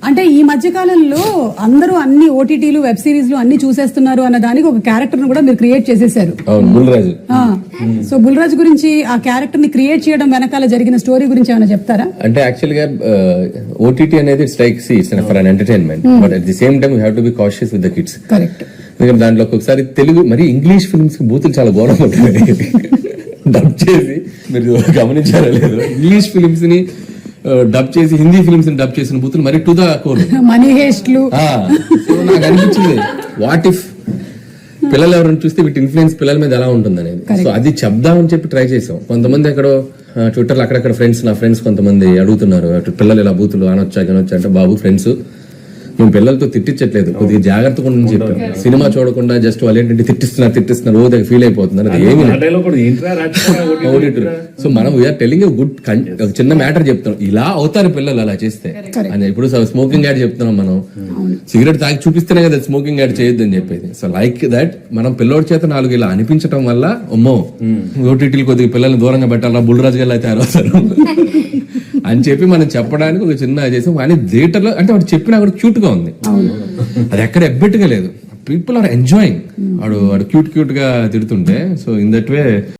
అంటే ఈ మధ్య కాలంలో అందరూ అన్ని ఓటీటీలు వెబ్ సిరీస్లు అన్ని చూసేస్తున్నారు అన్న దానికి ఒక క్యారెక్టర్ ను కూడా మీరు క్రియేట్ చేసేసారు. బుల్రాజు. సో బుల్రాజు గురించి ఆ క్యారెక్టర్ ని క్రియేట్ చేయడం వెనకాల జరిగిన స్టోరీ గురించి ఏమైనా చెప్తారా? అంటే యాక్చువల్ గా ఓటీటీ అనేది it's like it's for an entertainment, but at the same time you have to be cautious with the kids. Correct. ఎందుకంటే దాంట్లో ఒక్కొక్కసారి తెలుగు మరి ఇంగ్లీష్ ఫిల్మ్స్ కి బూతులు చాలా ఘోరంగా ఉంటాయి. డబ్ చేసి మీరు గమనించారా లేదు, ఇంగ్లీష్ ఫిల్మ్స్ ని డబ్ చేసి హిందీ ఫిల్మ్స్ ని డబ్ చేసిన బూతులు మరి టు ద కోర్. మనీ హేస్ట్లు. సో నాకు అనిపించింది వాట్ ఇఫ్ పిల్లలు ఎవరైనా చూస్తే వీటి ఇన్ఫ్లుయెన్స్ పిల్లల మీద ఎలా ఉంటుంది అనేది. సో అది చెప్దామని చెప్పి ట్రై చేసాం. కొంతమంది ఎక్కడో ట్విట్టర్ లో అక్కడక్కడ నా ఫ్రెండ్స్ కొంతమంది అడుగుతున్నారు, పిల్లలు ఇలా బూతులు అనొచ్చా కనొచ్చా అంటే, బాబు ఫ్రెండ్స్ మేము పిల్లలతో తిట్టించట్లేదు, కొద్దిగా జాగ్రత్తగా ఉండని చెప్పాం. సినిమా చూడకుండా జస్ట్ వాళ్ళు ఏంటంటే తిట్టిస్తున్నారు ఓ దగ్గర ఫీల్ అయిపోతున్నారు. అది ఏమి సో మనం వీఆర్ టెలింగ్ గుడ్ చిన్న మ్యాటర్ చెప్తాం, ఇలా అవుతారు పిల్లలు అలా చేస్తే అని. ఇప్పుడు స్మోకింగ్ యాడ్ చెప్తున్నాం మనం, సిగరెట్ తాగి చూపిస్తేనే కదా స్మోకింగ్ యాడ్ చేయొద్దు అని చెప్పేది. సో లైక్ దట్ మనం పిల్లోడి చేత 4 ఇలా అనిపించడం వల్ల అమ్మో ఓటీటీలు కొద్దిగా పిల్లల్ని దూరంగా పెట్టాలా, బుల్రాజు గారు అయితే తయారవుతారు అని చెప్పి మనం చెప్పడానికి ఒక చిన్న చేసాం. కానీ థియేటర్ లో అంటే వాడు చెప్పినా కూడా క్యూట్ గా ఉంది, అది ఎక్కడ ఎబ్బెట్టుగా లేదు. People are enjoying. వాడు క్యూట్ గా తిడుతుంటే. So in that way